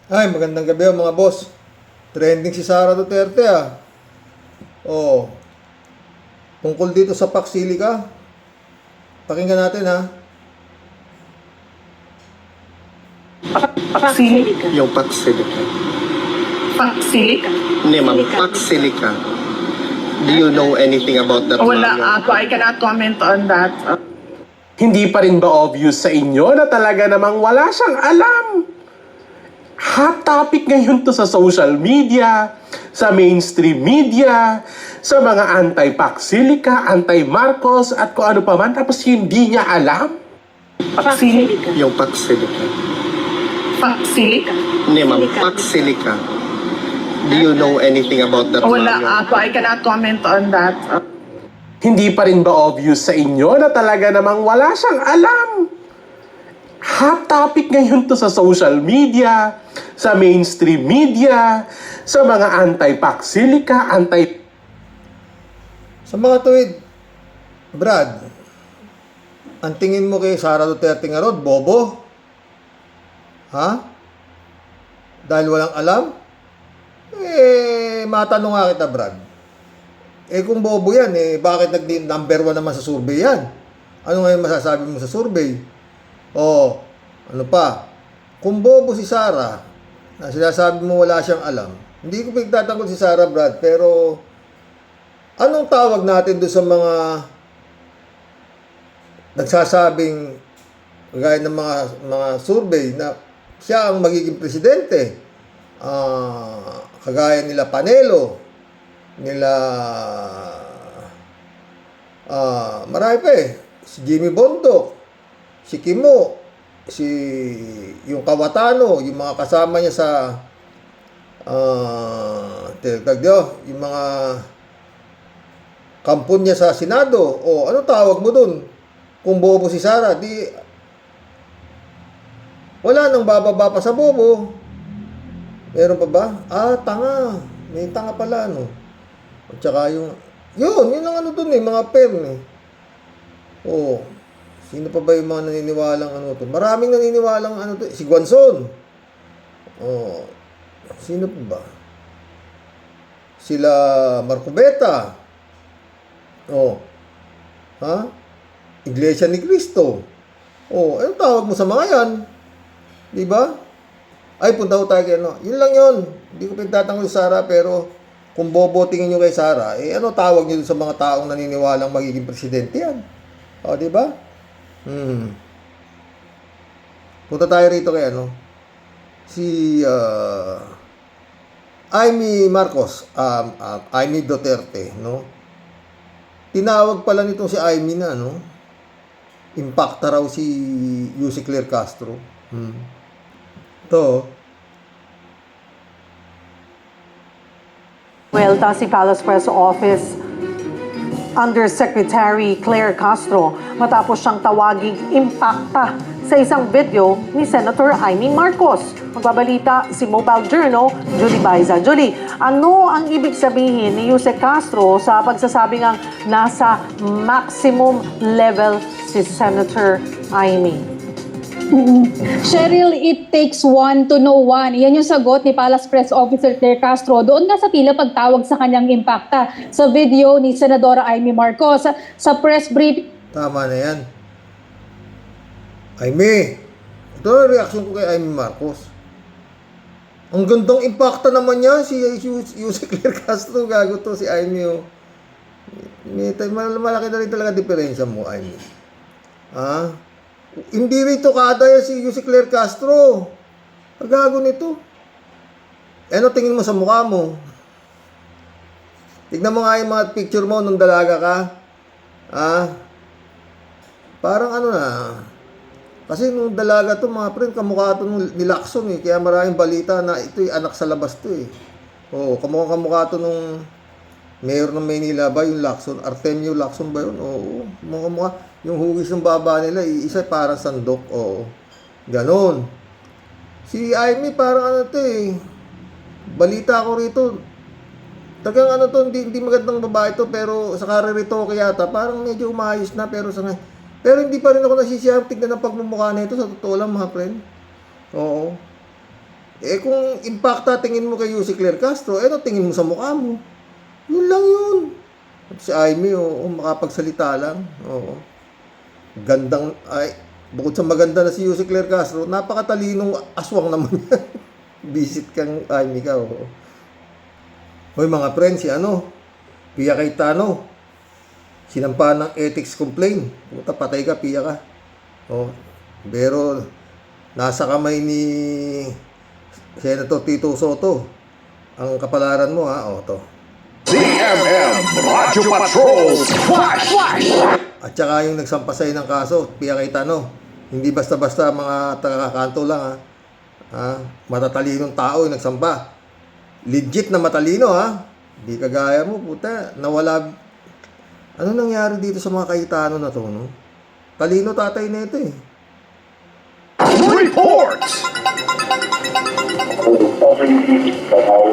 Ay, magandang gabi mga boss. Trending si Sara Duterte ah. Oh, tungkol dito sa Paxilica. Pakinggan natin ha. Paxilica. Yung Paxilica. Paxilica? Hindi ma'am, Paxilica. Do you know anything about that? Wala ma'am? ako. I cannot comment on that. Hindi pa rin ba obvious sa inyo na talaga namang wala siyang alam? Hot topic ngayon to sa social media, sa mainstream media, sa mga anti-Paxilica, anti-Marcos, at kung ano pa man, tapos hindi niya alam? Paxilica. Yung Paxilica. Paxilica? Hindi ma'am, Paxilica. Do you know anything about that? Wala ma'am? ako. I cannot comment on that. Hindi pa rin ba obvious sa inyo na talaga namang wala siyang alam? Hot topic ngayon to sa social media, sa mainstream media, sa mga anti-Paxilica, Sa mga tuwid, Brad, ang tingin mo kay Sara Duterte nga rod, bobo? Ha? Dahil walang alam? Matanong nga kita, Brad. Kung bobo yan, bakit number 1 naman sa survey yan? Ano ngayon masasabi mo sa survey? Ano pa? Kung bobo si Sara, na sinasabi mo wala siyang alam, hindi ko pinagtatanggol si Sara, Brad, pero anong tawag natin doon sa mga nagsasabing gaya ng mga survey na siya ang magiging presidente? Kagaya nila Panelo, nila marami pa si Jimmy Bondoc, si Kimo, yung Kawatano, yung mga kasama niya sa yung mga kampon niya sa Senado. Ano tawag mo dun? Kung bobo si Sara, di wala nang bababa pa sa bobo. Meron pa ba? Tanga. May tanga pala, no? At saka yun ang ano dun mga perm sino pa ba yung mga naniniwalang to? Maraming naniniwalang to. Si Guanzon. Sino pa ba? Sila Marcobeta. Iglesia ni Cristo. Anong tawag mo sa mga yan? Di ba? Ay, punta ko tayo kay Yun lang yun. Hindi ko pinagtatanggol si Sara, pero kung bobo tingin nyo kay Sara, ano tawag nyo sa mga taong naniniwalang magiging presidente yan? Di ba? Punta tayo rito kay si Amy Marcos, Amy Duterte, no? Tinawag pala nitong si Amy na, impacta raw si Yussi Claire Castro. Welta si Palace Press Office Undersecretary Claire Castro matapos siyang tawaging impacta sa isang video ni Senator Amy Marcos. Magbabalita si Mobile Journal, Julie Baiza. Julie, ano ang ibig sabihin ni Yusek Castro sa pagsasabing ang nasa maximum level si Senator Amy? Cheryl, it takes one to know one. Yan yung sagot ni Palace Press Officer Claire Castro doon nga sa tila pagtawag sa kanyang impacta sa video ni Senadora Amy Marcos. Sa press brief, Tama na yan. Amy, ito ang reaction ko kay Amy Marcos. Ang gandang impacta naman niya si Yusek Claire Castro. Gago to si Amy. Malaki na rin talaga diferensya mo, Amy. Hindi rito kadaya si Yussi Claire Castro. Pagago nito. Ano tingin mo sa mukha mo? Tignan mo nga yung mga picture mo nung dalaga ka. Parang na. Kasi nung dalaga to, mga friend, kamukha to ni Lacson Kaya maraming balita na ito'y anak sa labas to kamukha to nung mayor ng Maynila ba, yung Lacson? Artemio Lacson ba yun? Kamukha. Yung hugis ng baba nila, isa parang sandok. Ganon. Si Amy parang balita ko rito. Tagang hindi magandang babae to, pero sa karirito yata, parang medyo umayos na, pero hindi pa rin ako nasisiyang tignan ng pagmumukha nito, sa totoo lang mga friend. Eh kung impacta tingin mo kay Yussi Claire Castro, ano tingin mo sa mukha mo? Yun lang yun. At si Amy, makapagsalita lang. Oo. Gandang, bukod sa maganda na si Yussi Claire Castro, napakatalinong aswang naman yan. Visit kang Amy ka, oo. Hoy mga friends, si Pia Cayetano, sinampa ng ethics complaint. Puta, patay ka, Pia ka. Oh, pero nasa kamay ni Senator Tito Soto ang kapalaran mo, ha? O, to. CMM Radyo Patrol Flash! At saka yung nagsampa sa'yo ng kaso, Pia Cayetano, hindi basta-basta mga taga-kanto lang, ha? Matatalinong tao yung nagsampa. Legit na matalino, ha? Hindi kagaya mo, puta, nawala. Ano nangyari dito sa mga Cayetano na to, no? Talino tatay na ito, eh. Reports!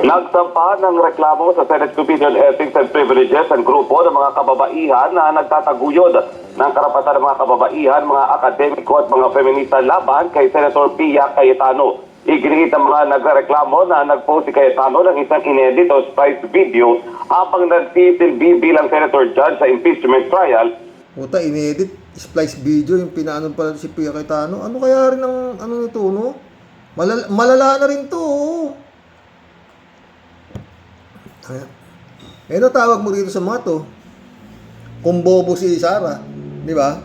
Nagsampa ng reklamo sa Senate Committee on Ethics and Privileges ang grupo ng mga kababaihan na nagtataguyod ng karapatan ng mga kababaihan, mga akademiko at mga feminista laban kay Senator Pia Cayetano. Iginiit ang mga nagreklamo na nagpost si Cayetano ng isang inedit o spliced video habang nagsisilbi bilang Senator Judge sa impeachment trial. Puta, inedit, splice video, yung pinaano pala si Pia Cayetano. Ano kaya rin ang nito, no? Malala na rin to, oh. Ayan. Tawag mo rito sa mga to. Kumbobo si Sara, di ba?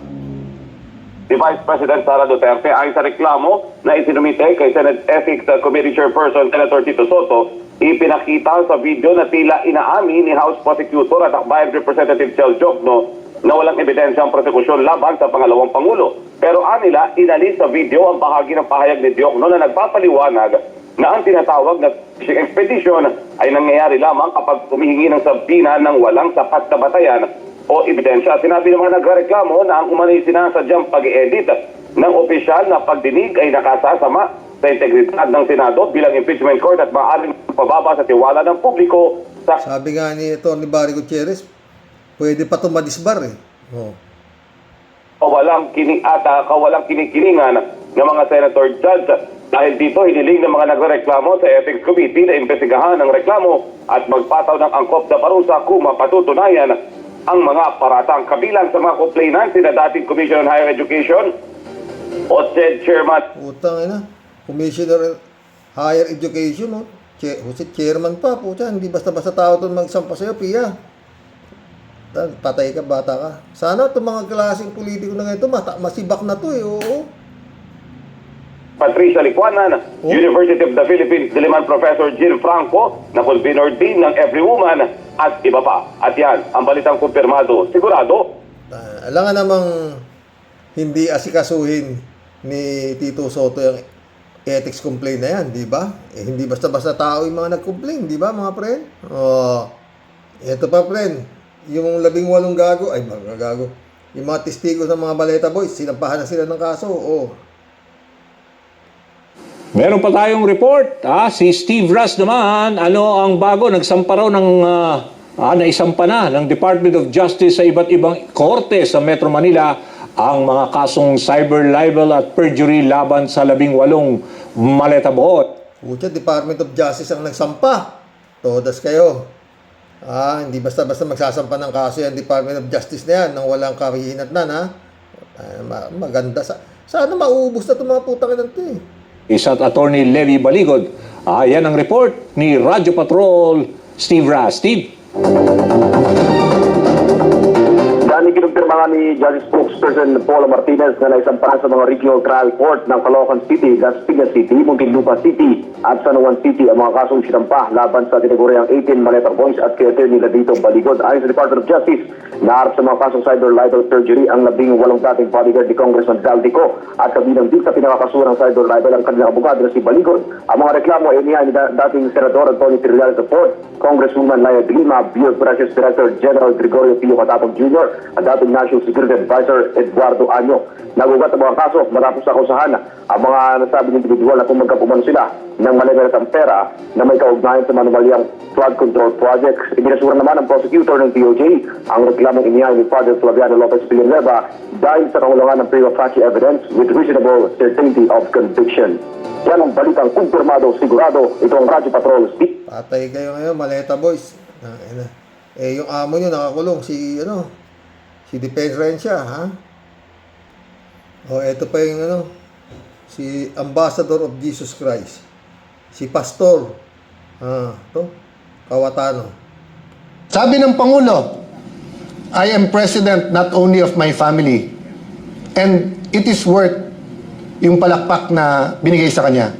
Si Vice President Sara Duterte ay sa reklamo na isinumite kay Senate Ethics Committee Chairperson Senator Tito Soto, ipinakita sa video na tila inaamin ni House Prosecutor at Akbayan Representative Chel Jokno na walang ebidensyang prosekusyon laban sa pangalawang Pangulo. Pero anila, inalis sa video ang bahagi ng pahayag ni Jokno na nagpapaliwanag na ang tinatawag na fishing expedition ay nangyayari lamang kapag humihingi ng sabina ng walang sapat na batayan o ebidensya. Sinabi ng mga nagreklamo na ang umano'y sinasadyang pag-edit ng opisyal na pagdinig ay nakasasama sa integridad ng Senado bilang impeachment court at maaaring pababa sa tiwala ng publiko sa... Sabi nga ni Tony Barry Gutierrez, pwede pa ito madisbar, eh. Oh. kawalang kinikilingan ng mga senator judge. Dahil dito, hiniling ng mga nagreklamo sa Ethics Committee na imbestigahan ang reklamo at magpataw ng angkop na parusa kung mapatutunayan ang mga paratang. Kabilang sa mga complainant, sina dating Commissioner on Higher Education o SED Chairman. Utang ina. Commissioner on Higher Education, oh. Chairman pa, puta. Hindi basta-basta tao ito magsampa sa'yo, Pia. Patay ka, bata ka. Sana itong mga klaseng politiko na ito, masibak na to, eh. Oo. Patricia Licuanan, University of the Philippines Diliman Professor Jill Franco, na convener din ng Every Woman at iba pa. At yan, ang balitang kumpirmado. Sigurado, Alam nga namang hindi asikasuhin ni Tito Soto yung ethics complaint na yan, di ba? Hindi basta-basta tao yung mga nag-complain, di ba mga friend? Ito pa friend, yung 18 gago, mga gago. Yung mga testigo ng mga Baleta Boys, sinampahan na sila ng kaso, Meron pa tayong report, si Steve Ras naman, ano ang bago, nagsampa raw ng, naisampa na ng Department of Justice sa iba't ibang korte sa Metro Manila ang mga kasong cyber libel at perjury laban sa 18 maleta bohot. Pucha, Department of Justice ang nagsampa. Todas kayo. Hindi basta-basta magsasampa ng kaso yan, Department of Justice na yan, nang walang kahihinatnan, ha? Maganda. Sana mauubos na itong mga putang ina ito, eh. Isa't Attorney Levi Baligod. Yan ang report ni Radyo Patrol, Steve Ras. Steve? Dani kinumpirma ni Judge Spokesperson Paula Martinez na naisampahan sa mga regional trial court ng Caloocan City, Dasmariñas City, Muntinlupa City at San Juan City ang mga kasong sinampa laban sa tinaguriang 18 Maleta Boys at kay Attorney Ladito Baligod. Ayon sa Department of Justice, naharap sa mga kasong cyber libel perjury ang 18 dating bodyguard ni Congressman Daldico at kabilang din sa pinakakasuhan ng cyber libel ang kanilang abogado na si Baligod. Ang mga reklamo ay inihain ni dating Senador Antonio Trillial IV, Congresswoman Laya de Lima, Bureau of Precious Director General Gregorio Pio Catapag Jr. at dating National Security Advisor Eduardo Año. Nagugat ang mga kaso matapos akusahan ang mga nasabing individual na kumagkapumano sila ng maligalatang pera na may kaugnayan sa manuwalyang flood control projects. Ibinasura naman ng prosecutor ng DOJ ang reklamong inihay ni Father Flaviano Lopez Villanueva dahil sa kakulangan ng prima facie evidence with reasonable certainty of conviction. Yan ang balitang kumpirmado, sigurado. Ito ang Radyo Patrol. Patay kayo ngayon, Maleta Boys. Yung amo nyo nakakulong, si Defense Rencia, ha? Eto pa yung si Ambassador of Jesus Christ. Si Pastor, Kawatano. Sabi ng Pangulo, I am president not only of my family, and it is worth yung palakpak na binigay sa kanya.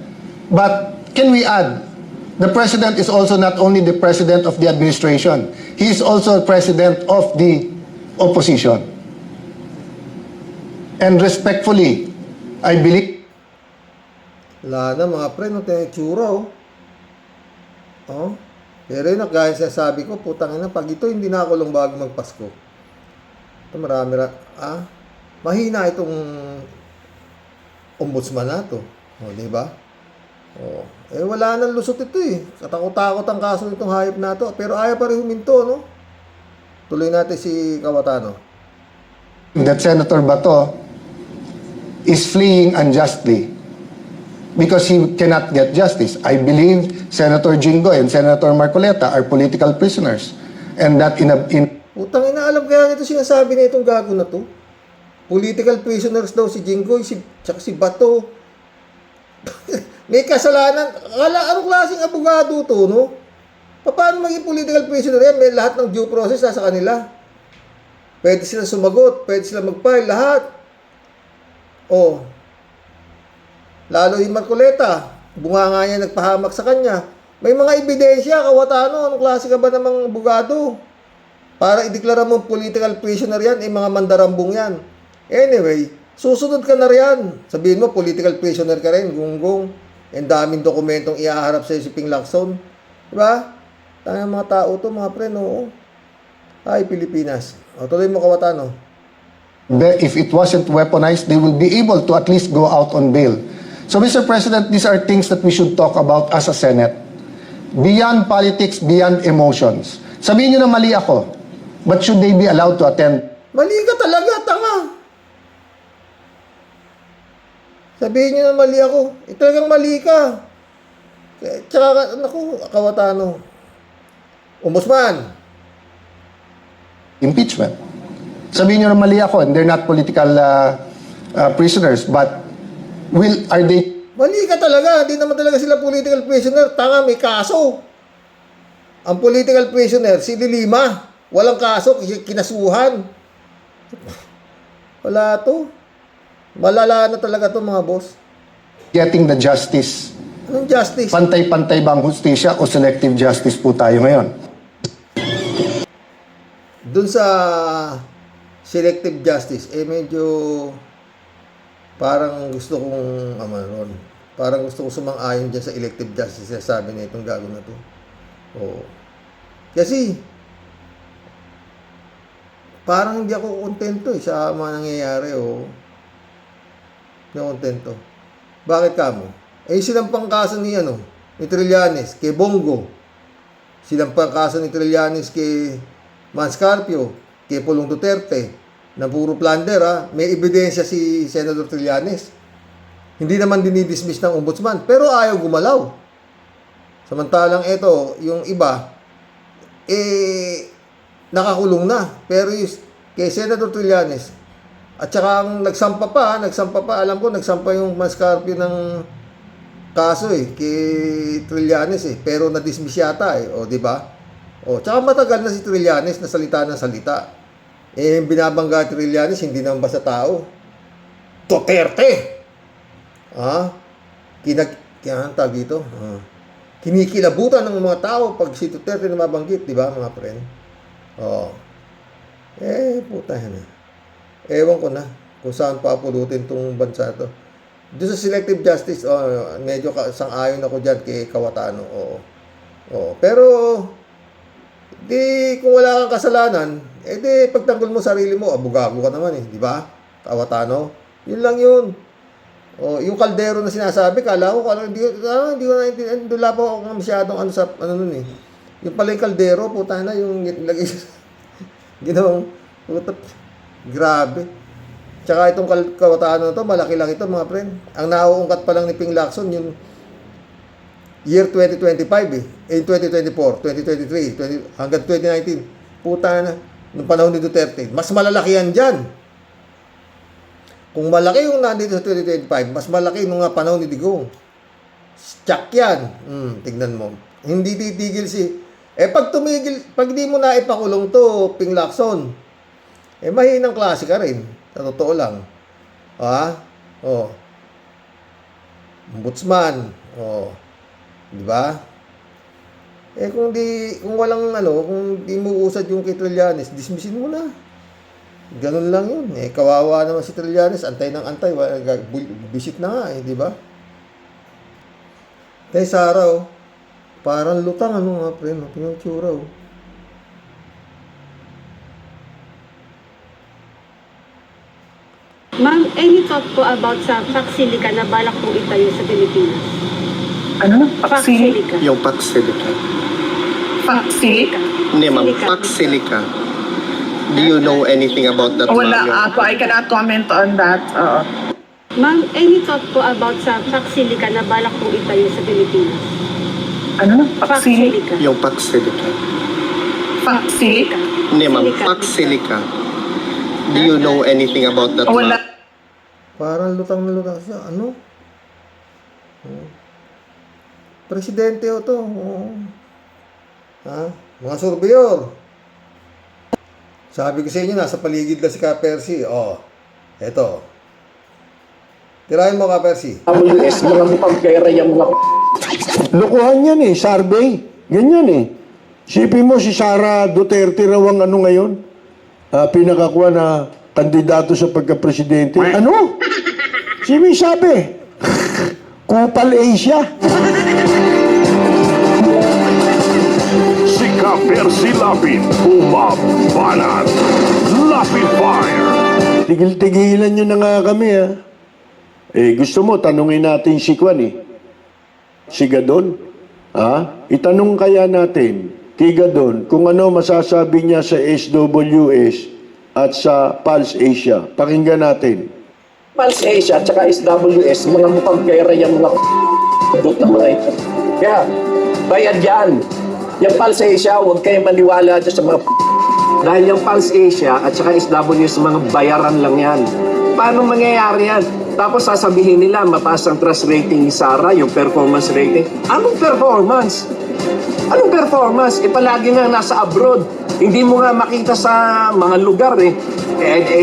But can we add, the president is also not only the president of the administration, he is also president of the opposition. And respectfully, I believe... Wala na mga pre, no, tinitsura, Pero yun, gaya sabi ko, putang ina, pag ito hindi nakulong bago magpasko. Ito mahina itong ombudsman na to. Di ba? Wala nang lusot ito eh. Katakot-takot ang kaso nitong hayop na to. Pero ayaw pa rin huminto, no? Tuloy natin si Kawatano. that Senator Bato is fleeing unjustly because he cannot get justice. I believe Senator Jingo and Senator Marcoleta are political prisoners. And that Utang ina, alam kaya nito sinasabi na itong gago na to? Political prisoners daw si Jingoy, tsaka si Bato. May kasalanan. Anong klaseng abogado to, no? Paano maging political prisoner yan? May lahat ng due process sa kanila. Pwede sila sumagot, pwede sila mag-file, lahat. Lalo yung Marcoleta, bunga nga niya nagpahamak sa kanya. May mga ebidensya, Kawatano, anong klase ka ba namang abogado? Para ideklara mo political prisoner yan, mga mandarambong yan. Anyway, susunod ka na riyan. Sabihin mo, political prisoner ka rin, gunggong. Ang daming dokumentong iaharap sa'yo si Ping Lacson. Diba? Tayong mga tao to, mga pre, no? Ay, Pilipinas. Tuloy mo, Kawatano. if it wasn't weaponized, they will be able to at least go out on bail. So, Mr. President, these are things that we should talk about as a Senate. Beyond politics, beyond emotions. Sabihin nyo na mali ako, but should they be allowed to attend? Mali ka talaga, tanga. Sabihin nyo na mali ako. Talagang mali ka. Tsaka, naku, Kawatano. Ombudsman. Impeachment. Sabihin nyo na mali ako, and they're not political prisoners, but are they... Mali ka talaga. Hindi naman talaga sila political prisoner. Tanga, may kaso. Ang political prisoner, si Lilima. Walang kaso, kinasuhan. Wala to. Malala na talaga to, mga boss. getting the justice? Anong justice? Pantay-pantay bang hustisya o selective justice po tayo ngayon? Dun sa selective justice, medyo parang gusto kong parang gusto kong sumang-ayon dyan sa elective justice na sabi na itong gago na to. Kasi parang hindi ako kontento sa mga nangyayari na kontento. Bakit kamo? Sinampang kaso ni Trillanes kay Bongo. Sinampang kaso ni Trillanes kay Manscarpio, kay Pulong Duterte, na puro plunder May ebidensya si Senator Trillanes. Hindi naman dinidismiss ng ombudsman, pero ayaw gumalaw. Samantalang ito, yung iba, nakakulong na. Pero kay Senator Trillanes, at saka ang nagsampa pa, alam ko, nagsampa yung Manscarpio ng kaso kay Trillanes pero na-dismiss yata di ba? Tsaka matagal na si Trillanes na salita ng salita. Binabangga Trillanes, hindi naman basta tao. Duterte! Kinikilabutan ng mga tao pag si Duterte na mabanggit, di ba, mga friend? Puta na. Ewan ko na kung saan papulutin tong bansa to. Doon sa selective justice, medyo sang-ayon ako dyan kay Kawatano. Pero Di, kung wala kang kasalanan, di, pagtanggol mo sarili mo, abugago ka naman di ba? Tawatano. Yun lang yun. O, yung kaldero na sinasabi, kala ko, hindi ko naintindihan, wala pa ako masyadong nun Yung pala yung kaldero, puta na, yung lagi, ginawang, grabe. Tsaka itong kawatano na to, malaki-laki to mga friend. Ang nauungkat pa lang ni Ping Lacson, yung year 2025 2024, 2023, hanggang 2019. Puta na, nung panahon ni Duterte. Mas malalaki yan dyan. Kung malaki yung nandito sa 2025, mas malaki nung panahon ni Digong. Tsak yan. Tignan mo. Hindi titigil pag tumigil, pag di mo na ipakulong to, Ping Lacson, mahinang klase ka rin. Sa totoo lang. Ombudsman. Di ba? Kung walang kung di mo usad yung kay Trillanes, dismissin mo na. Ganun lang yun. Kawawa naman si Trillanes, antay ng antay, visit na nga di ba? Kay Sara, parang lutang nga pre, yung tsura Ma'am, any thought po about sa Pax-Silica na balak pong itayo sa Pilipinas? Ano? Pax-Silica? Pax-Silica. Yung Pax Silica. Pax-Silica? Hindi, ma'am. Pax Silica. Do you know anything about that? Wala ako. I cannot comment on that. Oo. Ma'am, any thought po about sa Pax-Silica na balak pong itayo sa Pilipinas? Ano? Pax-Silica? Yung Pax Silica. Pax-Silica? Hindi, ma'am. Pax Silica. Do you know anything about that? Wala. Parang lutang na lutang siya. Presidente to. Mga surveyor. Sabi ko sa inyo, nasa paligid lang si Ka Percy. Eto. Tirahin mo, Ka Percy. WS, mga mukhang pera yung mga... Lokohan yan survey. Ganyan Sipin mo si Sara Duterte raw ang ngayon? Pinakakuha na kandidato sa pagka-presidente. Ano? Sino sabi? Kupal Asia. Si Ka Percy Lapid, umabanat. Lapid Fire. Tigil-tigilan nyo na nga kami gusto mo, tanungin natin si Kwan si Gadon. Itanong kaya natin kay Gadon kung ano masasabi niya sa SWS at sa Pulse Asia. Pakinggan natin. Pulse Asia at saka SWS, mga mukhang pera yung mga na mga ito. Kaya, bayad yan. Yung Pulse Asia, huwag kayong maniwala dyan sa mga dahil yung Pulse Asia at saka SWS, mga bayaran lang yan. Paano mangyayari yan? Tapos sasabihin nila, mataas ang trust rating ni Sara, yung performance rating. Anong performance? Anong performance? Palagi nga nasa abroad. Hindi mo nga makita sa mga lugar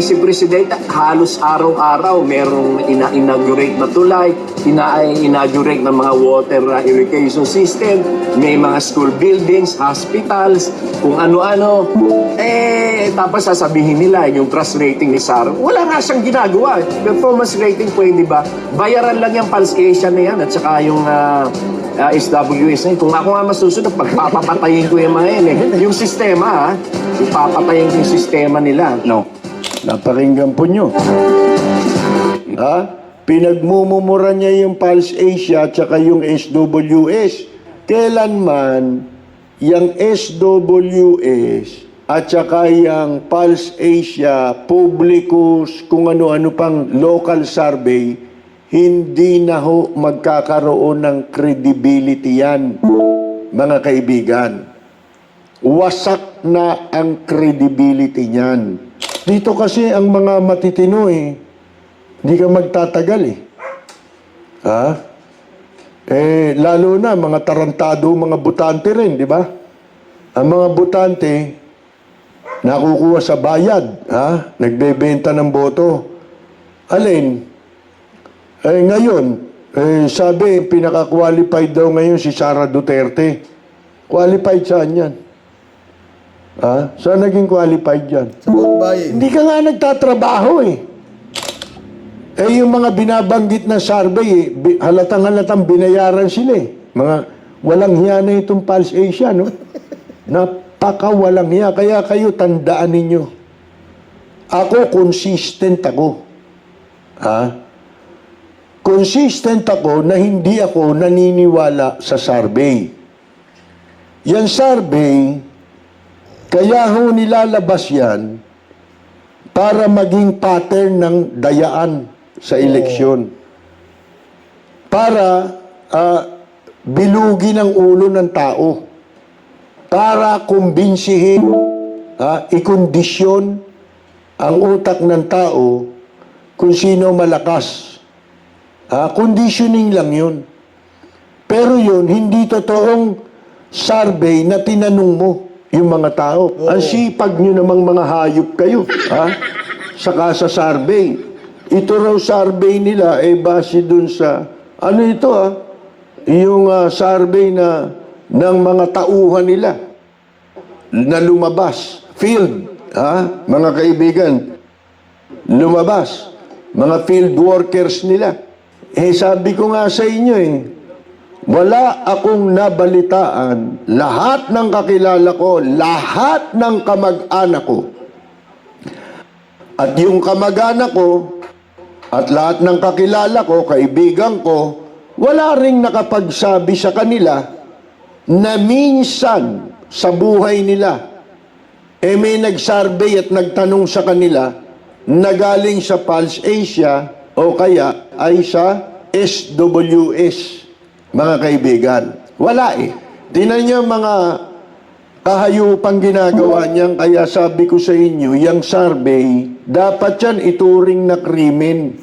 si Presidente halos araw-araw merong inaugurate na tulay, inaugurate ng mga water irrigation system, may mga school buildings, hospitals, kung ano-ano. Tapos sasabihin nila yung trust rating ni Sara. Wala nga siyang ginagawa. Performance rating pwede ba? Bayaran lang yung Pulse Asia na yan at saka yung SWS na yun. Kung ako nga masusunod, pagpapatayin ko yung mga yan Yung sistema ipapatayin ko yung sistema nila. No. Napakinggan po nyo. Pinagmumumura niya yung Pulse Asia at saka yung SWS. Kailanman, yung SWS at saka yung Pulse Asia, Publicus, kung ano-ano pang local survey, hindi na magkakaroon ng credibility yan, mga kaibigan. Wasak na ang credibility niyan. Dito kasi ang mga matitino hindi ka magtatagal lalo na mga tarantado, mga butante rin, di ba? Ang mga butante, nakukuha sa bayad, nagbebenta ng boto. Alin? Ngayon, sabi, pinaka-qualified daw ngayon si Sara Duterte. Qualified saan yan? Saan naging qualified yan? Hindi ka nga nagtatrabaho yung mga binabanggit na survey, binayaran sila Mga walang hiya na itong Pulse Asia, no? Napakawalang hiya. Kaya kayo tandaan ninyo. Ako, consistent ako. Ha? Consistent ako na hindi ako naniniwala sa survey. Yan survey, kaya ho nilalabas yan para maging pattern ng dayaan sa eleksyon. Para bilugin ang ulo ng tao. Para kumbinsihin, ikondisyon ang utak ng tao kung sino malakas. Conditioning lang yun. Pero yun, hindi totoong survey na tinanong mo yung mga tao. Ang sipag nyo namang mga hayop kayo. Saka sa survey. Ito raw survey nila base dun sa, ano ito yung survey na ng mga tauhan nila na lumabas. Field, mga kaibigan, lumabas. Mga field workers nila. Sabi ko nga sa inyo wala akong nabalitaan. Lahat ng kakilala ko, lahat ng kamag-anak ko, at yung kamag-anak ko, at lahat ng kakilala ko, kaibigan ko, wala ring nakapagsabi sa kanila na minsan sa buhay nila, may nag-survey at nagtanong sa kanila na galing sa Pulse Asia o kaya ay sa SWS, mga kaibigan. Wala Tingnan niyo mga kahayupang ginagawa niyan, kaya sabi ko sa inyo, yung survey, dapat yan ituring na krimen.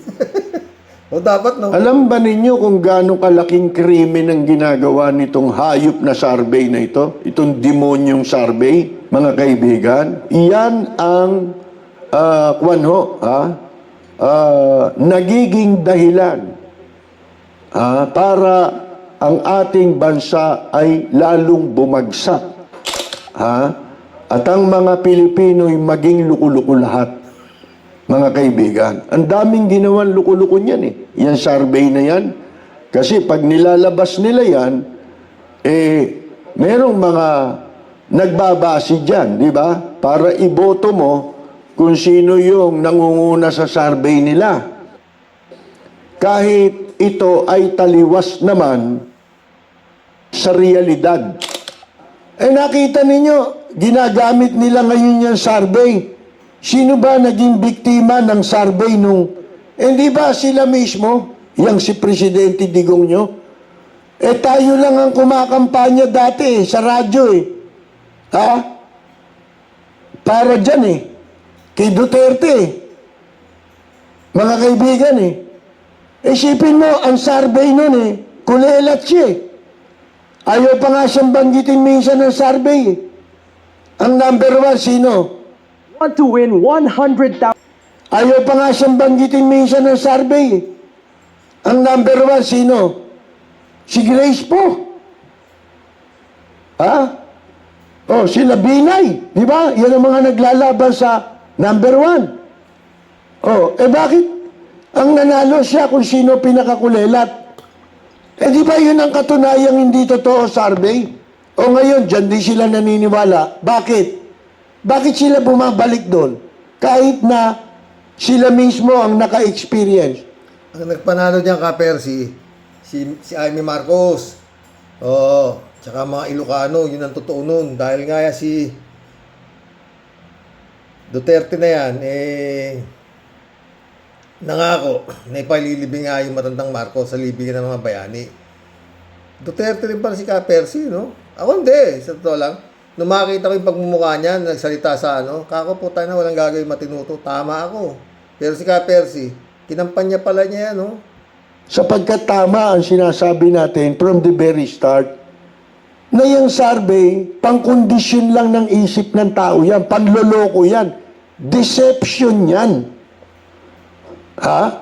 O dapat, no? Alam ba ninyo kung gaano kalaking krimen ang ginagawa nitong hayop na survey na ito? Itong demonyong survey, mga kaibigan. Iyan ang nagiging dahilan para ang ating bansa ay lalong bumagsak. At ang mga Pilipino'y maging luko-luko lahat. Mga kaibigan, ang daming ginawan luko-luko niyan Yan survey na yan. Kasi pag nilalabas nila yan, merong mga nagbabase dyan, di ba? Para iboto mo kung sino yung nangunguna sa survey nila. Kahit ito ay taliwas naman sa realidad. Nakita ninyo, ginagamit nila ngayon yung survey. Sino ba naging biktima ng survey nung... Hindi ba sila mismo? Yang si Presidente Digong nyo? Tayo lang ang kumakampanya dati sa radyo Para dyan Kay Duterte Mga kaibigan Isipin mo, ang survey nun kulelat siya Ayaw pa nga siyang banggitin minsan ng survey Ang number 1, sino? Want to win 100,000. Ayaw pa nga siyang banggitin minsan ng survey. Ang number 1, sino? Si Grace po. Sila Binay. Di ba? Yan ang mga naglalaban sa number 1. Bakit? Ang nanalo siya kung sino pinakakulelat. Di ba yun ang katunayang hindi totoo survey? Ngayon, dyan din sila naniniwala. Bakit? Bakit sila bumabalik doon? Kahit na sila mismo ang naka-experience. Ang nagpanalo diyan Percy, si Amy Marcos. Tsaka mga Ilocano, yun ang totoo nun. Dahil nga si Duterte na yan, nangako na ipalilibing nga yung matandang Marcos sa libingan ng mga bayani. Duterte rin pala si Percy, no? Ako hindi, sa totoo lang. Nung makita ko yung pagmumukha niya, nagsalita sa kako po tayo na walang gagawin matinuto. Tama ako. Pero si Percy, kinampanya pala niya yan, no? Sapagkat tama ang sinasabi natin from the very start, na yung survey, pang-condition lang ng isip ng tao yan, panloloko yan, deception yan.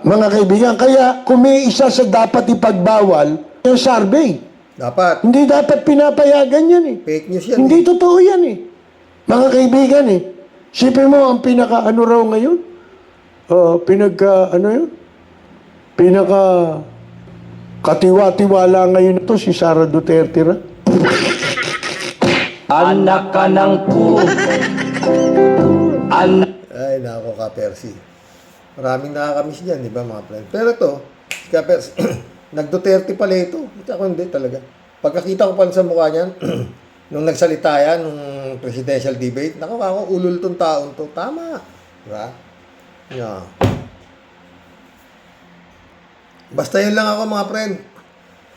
Mga kaibigan, kaya kung may isa sa dapat ipagbawal, yung survey. Dapat. Hindi dapat pinapayagan yan Fake news yan. Hindi totoo yan Mga kaibigan Sipin mo, ang pinaka-ano raw ngayon? Pinaka-katiwa-tiwala ngayon ito si Sara Duterte ra. Anak ka ng po. Ay, nako ka, Percy. Maraming nakakamiss niyan, di ba, mga friend? Pero to, si ka Percy, nag-Duterte pala ito. Ako hindi talaga. Pagkakita ko pa sa mukha niyan, nung nagsalita yan, nung presidential debate, nako ako, ulul tong taon to. Tama. Di ba? Yeah. Basta yun lang ako, mga friend.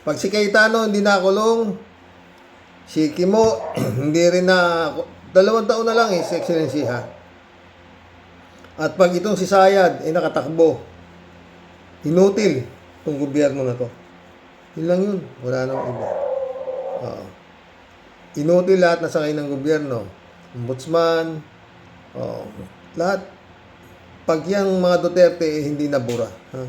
Pag si Cayetano hindi nakulong, si Kimo hindi rin na 2 taon na lang His Excellency, ha. At pag itong si Sayad ay nakatakbo, inutil itong gobyerno na to. Yun lang yun. Wala nang iba. Inutil lahat na sakay ng gobyerno. Ombudsman, lahat. Pag yung mga Duterte hindi nabura, ha.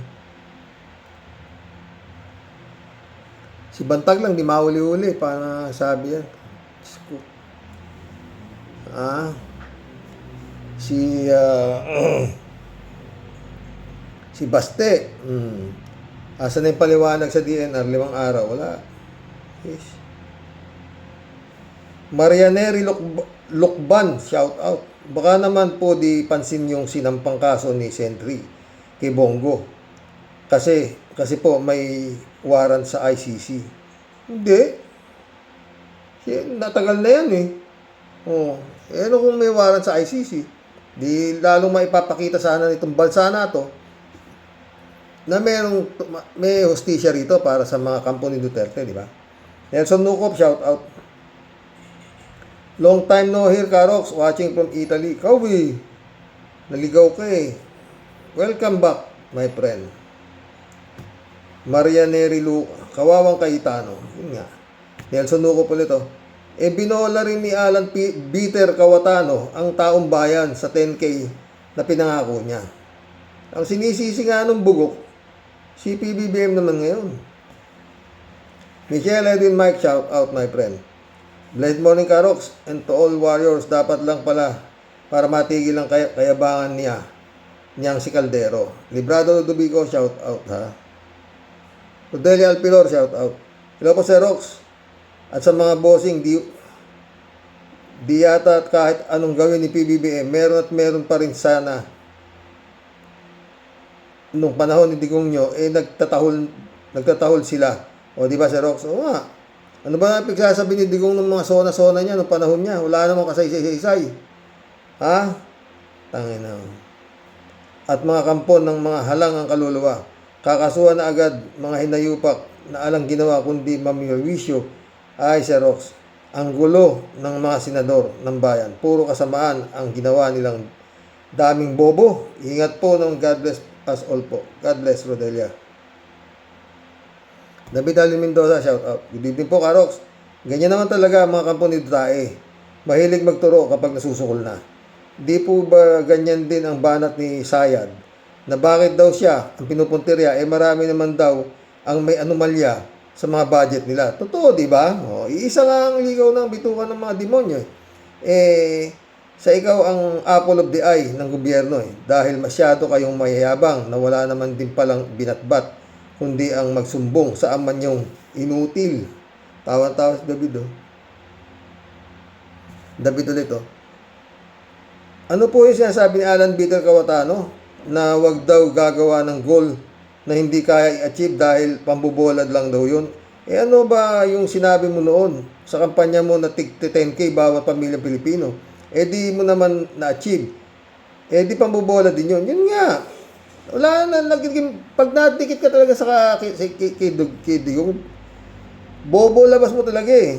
Si Bantag lang, di mauli-uli. Paano sabi yan? Si Baste. Asa na yung paliwanag sa DNR? 5 araw. Wala. Yes. Marianeri Lukban, shout out. Baka naman po di pansin yung sinampang kaso ni Sentry kay Bongo. Kasi po may warrant sa ICC. Hindi. Natagal na yan eh. Ano kung may warrant sa ICC? Di lalong maipapakita sana nitong bansa na to na may hustisya rito para sa mga kampo ni Duterte, di ba? Nelson Nukop, shout out. Long time no hear, Karox, watching from Italy. Kawi, naligaw ka eh. Welcome back, my friend. Marianeri Luca, kawawang Cayetano. Yun nga. Nelson Nukop ulit oh. Binola rin ni Alan Peter Cayetano ang taong bayan sa 10K na pinangako niya. Ang sinisisi nga nung bugok, si PBBM naman ngayon. Michelle Edwin Mike, shout out, my friend. Blessed morning, Karox, and to all warriors, dapat lang pala para matigil ang kayabangan niyang si Caldero. Librado Ludovico, shout out, ha. Rodelia Alpilor, shout out. Hello po, Sir Rox. At sa mga bossing, di yata at kahit anong gawin ni PBBM, meron pa rin sana nung panahon ni Digong nyo, nagtatahol sila. O, di ba, Sir Rox? O nga. Ano ba na pagsasabi ni Digong ng mga sona-sona niya nung panahon niya? Wala namang kasay-say-say. Ha? Tangin na. At mga kampon ng mga halang ang kaluluwa. Kakasuhan na agad mga hinayupak na alang ginawa kundi mamiwisyo. Ay, Sir Rox, ang gulo ng mga senador ng bayan. Puro kasamaan ang ginawa nilang daming bobo. Ingat po ng God bless us all po. God bless, Rodelia. David Ali Mendoza, shout out. Good evening po, Karox. Ganyan naman talaga ang mga kampo ni Dutae. Mahilig magturo kapag nasusukol na. Di po ba ganyan din ang banat ni Sayad? Na bakit daw siya ang pinupuntirya, marami naman daw ang may anomalya sa mga budget nila. Totoo, di ba? Iisa nga ang ligaw ng bitukan ng mga demonyo. Sa ikaw ang apple of the eye ng gobyerno dahil masyado kayong mayayabang na wala naman din palang binatbat kundi ang magsumbong sa aman yung inutil. Tawa-tawa si David, David ulit, Ano po yung sinasabi ni Alan Peter Cayetano na wag daw gagawa ng goal na hindi kaya i-achieve dahil pambubolad lang daw yun? Ano ba yung sinabi mo noon sa kampanya mo na tig 10K bawat pamilyang Pilipino? Di mo naman na-achieve. Di pambubolad din yun. Yun nga. Wala na, pag nadikit ka talaga sa Digong, bobo labas mo talaga eh.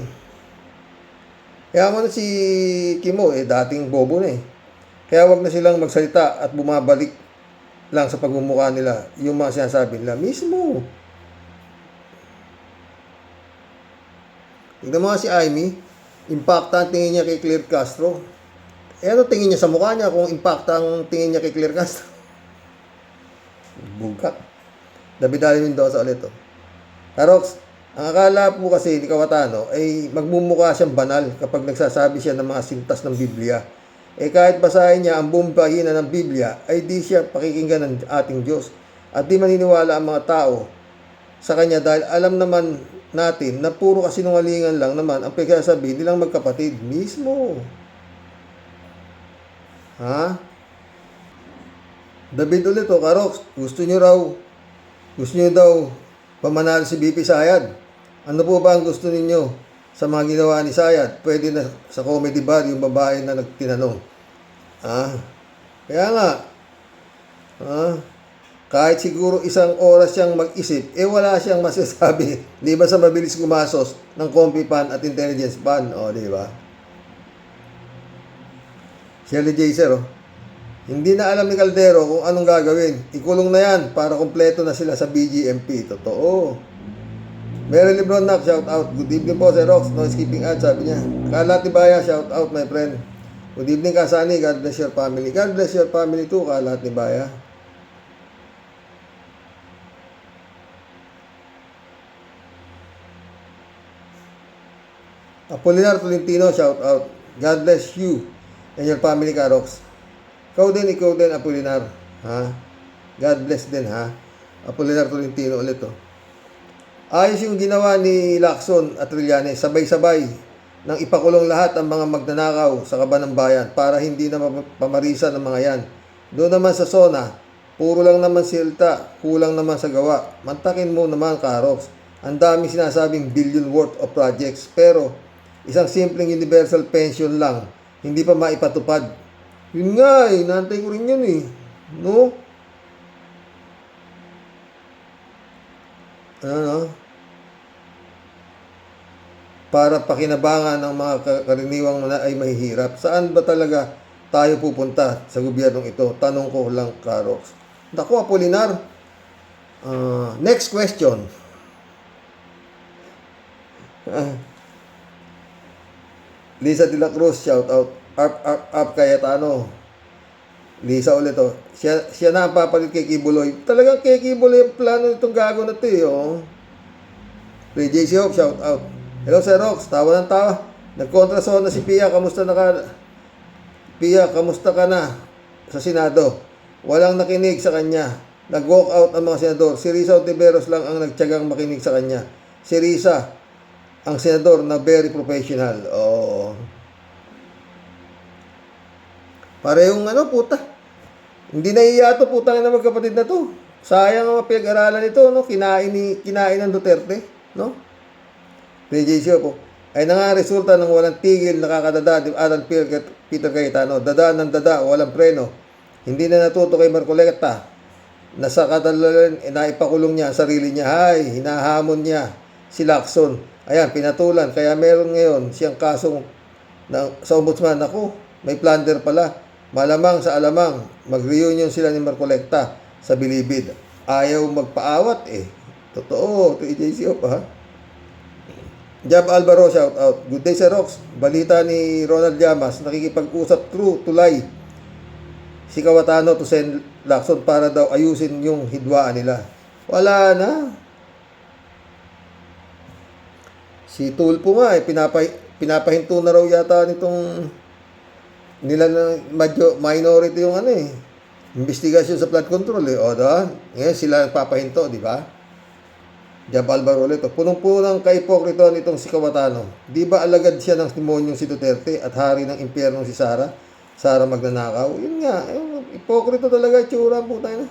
Kaya mo na si Kimo, dating bobo na eh. Kaya wag na silang magsalita at bumabalik lang sa pagmumukha nila yung mga sinasabi nila mismo. Tignan mo nga si Amy, impacta ang tingin niya kay Claire Castro. Ano tingin niya sa mukha niya kung impacta ang tingin niya kay Claire Castro? Bugak. David Ali Mendoza ulit, Karox, ang akala po kasi ni Cayetano ay magmumukha siyang banal kapag nagsasabi siya ng mga sintas ng Biblia. Kahit basahin niya ang buong pahina ng Biblia, ay di siya pakikinggan ng ating Diyos. At di maniniwala ang mga tao sa kanya dahil alam naman natin na puro kasinungalingan lang naman ang pagkasabi nilang magkapatid mismo. Ha? David ulit o Karox, gusto nyo daw pamanalo si BP Sayad. Ano po ba ang gusto ninyo sa mga ginawa ni Sayad? Pwede na sa comedy bar yung babae na nagtinanong. Kaya nga, kahit siguro isang oras siyang mag-isip, wala siyang masasabi. Di ba sa mabilis gumasos ng Compi Pan at Intelligence Pan? O, di ba? Shirley Jaser, hindi na alam ni Caldero kung anong gagawin. Ikulong na yan para kompleto na sila sa BGMP. Totoo. Mary Lebron Knapp, shout out. Good evening po, Sir Rox. No skipping ad, sabi niya. Kalat Nibaya, shout out, my friend. Good evening, Kasani. God bless your family. God bless your family too, Kalat Nibaya. Apolinar Tolentino, shout out. God bless you and your family, Karox. Ikaw din, Apolinar. Ha? God bless din, ha? Apolinar Tolentino ulit, oh. Ayos yung ginawa ni Lacson at Trillanes, sabay-sabay nang ipakulong lahat ang mga magnanakaw sa kaban ng bayan para hindi na pamarisan ng mga yan. Doon naman sa SONA, puro lang naman silta, kulang naman sa gawa. Mantakin mo naman, Karox. Ang dami sinasabing billion worth of projects, pero isang simpleng universal pension lang, hindi pa maipatupad. Yun nga nantay ko rin yun no? Para pakinabangan ng mga karaniwang ay mahihirap. Saan ba talaga tayo pupunta sa gobyernong ito? Tanong ko lang, Karox. Naku, Apolinar. Next question. Lisa de la Cruz, shout out. Up Cayetano. Lisa ulit, oh. Siya na ang papalit kay Kibuloy. Talagang kay Kibuloy yung plano nitong gago na ito, oh. Ray JC Hope, shout out. Hello, Sir Rox. Tawa ng tawa. Nagkontrasona si Pia. Kamusta ka na sa Senado? Walang nakinig sa kanya. Nag-walk out ang mga senador. Si Risa Ontiveros lang ang nagtiyagang makinig sa kanya. Si Risa, ang senador na very professional. Oh. Parehong puta. Hindi nahiya to, putang na magkapatid na to. Sayang ang pinag-aralan nito, no? Kinain ng Duterte, no? PJC po. Ay na nga resulta ng walang tigil nakakadada, Alan Peter Cayetano. Dada ng dada, walang preno. Hindi na natuto kay Marcoleta. Nasa katalalan, naipakulong niya ang sarili niya. Hay, hinahamon niya si Lacson. Ayan, pinatulan. Kaya meron ngayon siyang kasong sa ombudsman. Ako, may plunder pala. Malamang sa alamang, mag-reunion sila ni Marcoleta sa Bilibid. Ayaw magpaawat Totoo, TJCO pa, ha? Jab Alvaro, shout out. Good day, Sir Rox. Balita ni Ronald Llamas, nakikipag-usap through tulay si Cayetano to send Lacson para daw ayusin yung hidwaan nila. Wala na. Si Tulpo nga, pinapahinto na raw yata nitong nila na minority yung investigasyon sa flood control O, diba? Ngayon sila papahinto, di ba? Jab Alvaro ulit. Punong-punong kaipokrito nitong si Cayetano. Di ba alagad siya ng demonyong si Duterte at hari ng impyernong si Sara? Sara magnanakaw. Yun nga, ipokrito talaga itsura, puta na.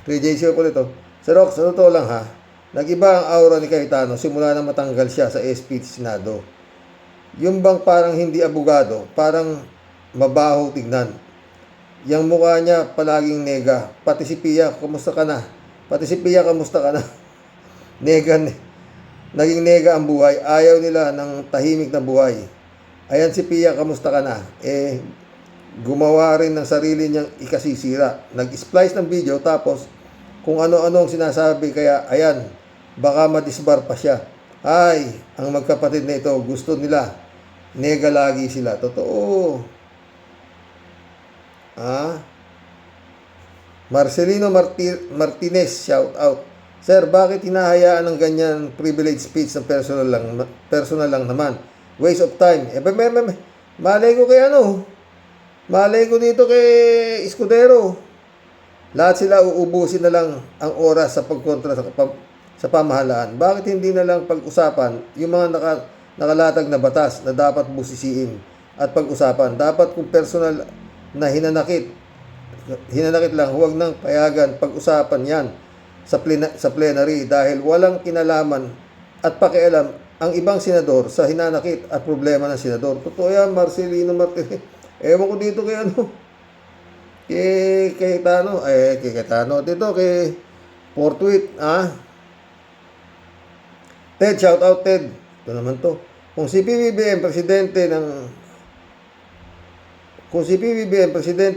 3JC ulit Sir Rox, sa totoo lang ha, nag-iba ang aura ni Cayetano simula na matanggal siya sa SP Senado. Yung bang parang hindi abogado, parang mabaho tignan. Yang mukha niya palaging nega. Pati si Pia, kamusta ka na? Naging nega ang buhay. Ayaw nila ng tahimik na buhay. Ayan si Pia, kamusta ka na? Gumawa rin ng sarili niyang ikasisira. Nag-splice ng video tapos kung ano-anong sinasabi. Kaya ayan, baka madisbar pa siya. Ay, ang magkapatid na ito, gusto nila. Nega lagi sila. Totoo. Marcelino Martinez, shout out. Sir, bakit hinahayaan ng ganyan privilege speech ng personal lang naman? Waste of time. Malay ko kay malay ko dito kay Escudero. Lahat sila uubusin na lang ang oras sa pagkontra sa pamahalaan. Bakit hindi na lang pag-usapan yung mga nakalatag na batas na dapat busisiin at pag-usapan? Dapat kung personal na hinanakit lang, huwag nang payagan pag-usapan yan sa plenary dahil walang kinalaman at pakialam ang ibang senador sa hinanakit at problema ng senador. Totoo yan, Marcelino Martinez. Ewan ko dito kay kay Tano. Dito kay Portwit, Ted, shout out Ted. Ito naman to. Kung si PBBM presidente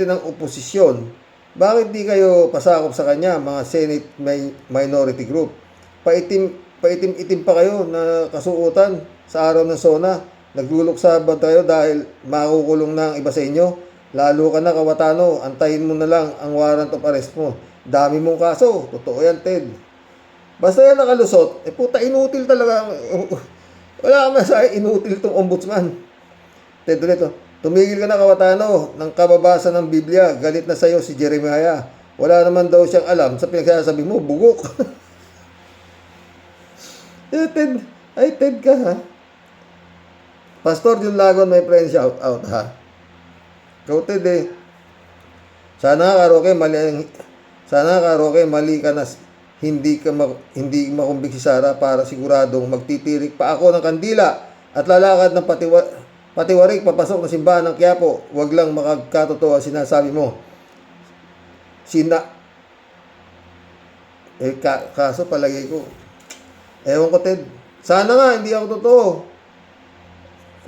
ng oposisyon, bakit di kayo pasakop sa kanya, mga Senate minority group? Paitim-itim pa kayo na kasuotan sa araw ng SONA. Nagluluksa ba tayo dahil makukulong na ang iba sa inyo? Lalo ka na, Kawatano, antayin mo na lang ang warrant of arrest mo. Dami mong kaso. Totoo yan, Ted. Basta yan nakalusot, puta, inutil talaga. Wala kang masahe, inutil tong ombudsman. Ted, ulit, tumigil ka na, Kawatano, ng kababasa ng Biblia. Galit na sa'yo si Jeremiah. Wala naman daw siyang alam sa pinagsasabi mo, bugok. Ted, Ted ka, ha? Pastor Jun Lagon, my friend, shout out, ha? Ted, sana Karoke, mali ka na, hindi makumbik si Sara para siguradong magtitirik pa ako ng kandila at lalakad ng patiwarik papasok na simbahan ng Quiapo. Huwag lang makagkatotoo ang sinasabi mo. Kaso palagay ko, ewan ko, Ted, sana nga hindi ako totoo.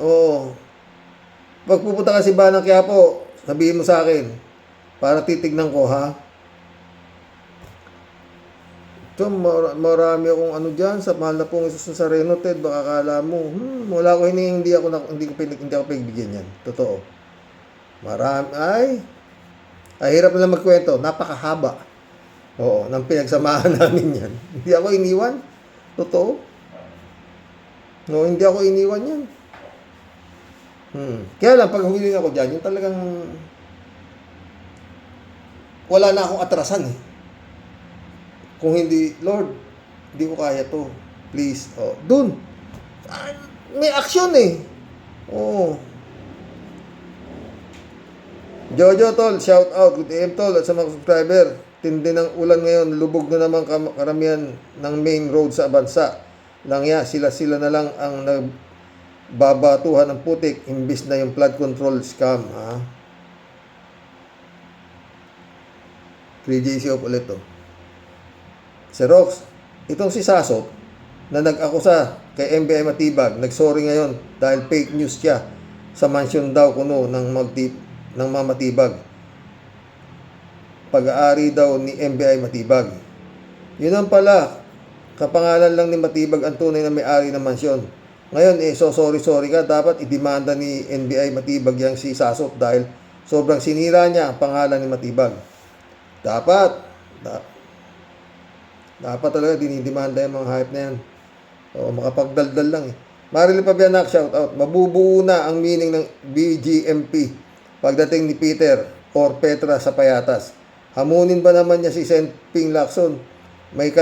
Oo. Pag pupunta ka sa simbahan ng Quiapo, sabihin mo sa akin para titignan ko, ha? So, marami akong dyan sa mahal na pong Jesus Nazareno, Ted. Baka akala mo, wala ko hindi ako pinagbigyan yan. Totoo. Marami, ay hirap na lang magkwento. Napakahaba. Oo, nang pinagsamahan namin yan. Hindi ako iniwan. Totoo. No, hindi ako iniwan yan. Kaya lang, pag humiling ako dyan, yung talagang wala na akong atrasan, Kung hindi, Lord, hindi ko kaya to. Please. Dun. May action, Oo. Jojo, tol, shout out. Good AM, tol, at sa mga subscriber. Tindi ng ulan ngayon. Lubog na naman karamihan ng main road sa bansa. Langya, sila na lang ang babatuhan ng putik imbis na yung flood control scam, 3JC of ulit to. Si Rox, itong si Sasot na nag-akusa kay NBI Matibag, nagsorry ngayon dahil fake news siya sa mansion daw kuno ng Mama Matibag. Pag-aari daw ni NBI Matibag. Yun ang pala, kapangalan lang ni Matibag ang tunay na may-ari ng mansyon. Ngayon, sorry ka, dapat idemanda ni NBI Matibag yang si Sasot dahil sobrang sinira niya ang pangalan ni Matibag. Dapat talaga dinidemanda yung mga hype na yan. Makapagdaldal lang, Marily Pabianak, shout out. Mabubuo na ang meaning ng BGMP pagdating ni Peter or Petra sa Payatas. Hamunin ba naman niya si Saint Ping Lacson? May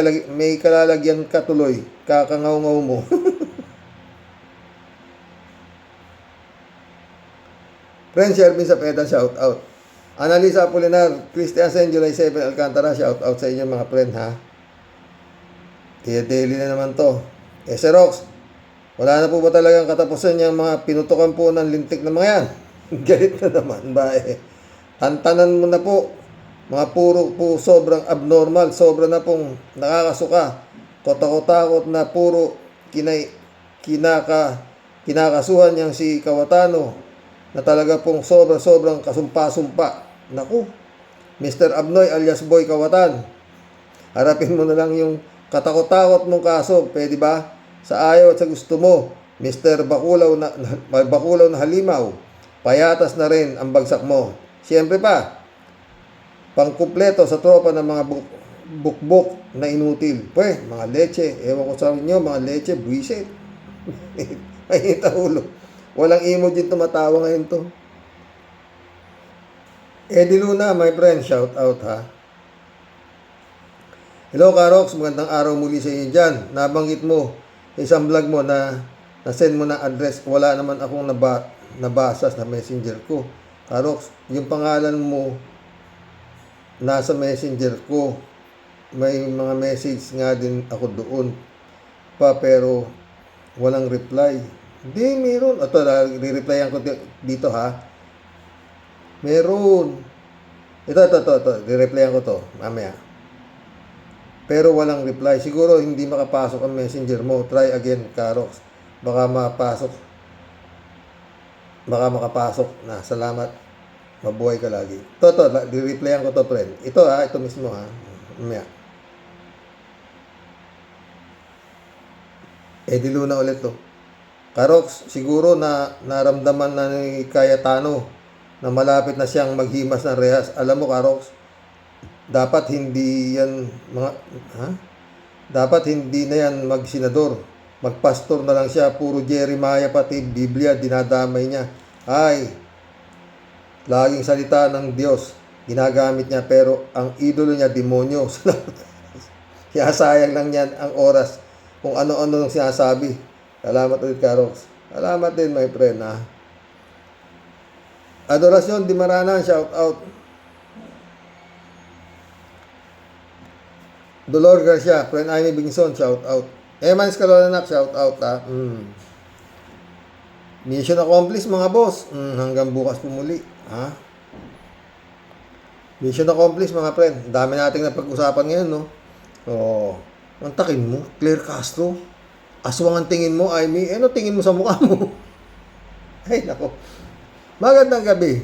kalalagyan ka tuloy, kakangaw-ngaw mo. Friend Shervin sa Peta, shout out. Analisa Apolinar, Christian Sen, July 7, Alcantara, shout out sa inyo mga friend, ha. Daily na naman to. Rox, wala na po ba talagang katapusan yung mga pinutukan po ng lintik na mga yan? Galit na naman ba Tantanan mo na po. Mga puro po sobrang abnormal, sobra na pong nakakasuka. Kotakot-takot na puro kinakasuhan niyang si Kawatano na talaga pong sobrang kasumpa-sumpa. Naku, Mr. Abnoy alias Boy Kawatan, harapin mo na lang yung katakot-takot mong kaso, pwede ba? Sa ayaw at sa gusto mo, Mr. Bakulaw na halimaw, payatas na rin ang bagsak mo. Siyempre pa, pangkumpleto sa tropa ng mga bukbok na inutil. Mga leche, ewan ko sa inyo, mga leche, buwisit. May ulo. Walang emoji tumatawa ngayon to. Eddie Luna, my friend, shout out, ha. Hello, Karox. Magandang araw muli sa inyo dyan. Nabanggit mo sa isang vlog mo na na-send mo na address. Wala naman akong nabasa sa messenger ko. Karox, yung pangalan mo nasa messenger ko. May mga message nga din ako doon pa pero walang reply. Hindi, meron. Ito, re-replyan ko dito ha. Meron. Ito. Re-replyan ko to. Mamaya. Pero walang reply. Siguro hindi makapasok ang messenger mo. Try again, Karox. Baka makapasok na. Salamat. Mabuhay ka lagi. Ito. Re-replyan ko to, friend. Ito ha. Ito mismo ha. Mamaya. Di Luna ulit to. Karox, siguro na naramdaman na ni Cayetano na malapit na siyang maghimas ng rehas. Alam mo, Karox, dapat hindi na yan magsenador. Magpastor na lang siya. Puro Jeremiah pati Biblia dinadamay niya. Ay, laging salita ng Diyos ginagamit niya pero ang idolo niya demonyo. Kaya sayang lang yan ang oras kung ano-ano nang sinasabi. Salamat ulit, Karox. Salamat din, my friend, ha. Adorasyon Di Maranan, shout out. Dolor Garcia, friend Amy Bingson, shout out. Emans Kalolanak, shout out, ha. Mission accomplished, mga boss. Hanggang bukas pumuli, ha. Mission accomplished, mga friend. Dami nating napag-usapan ngayon, no. Ang takin mo, Claire Castro. Aswang ang tingin mo, Amy. Ano tingin mo sa mukha mo? Ay, nako. Magandang gabi.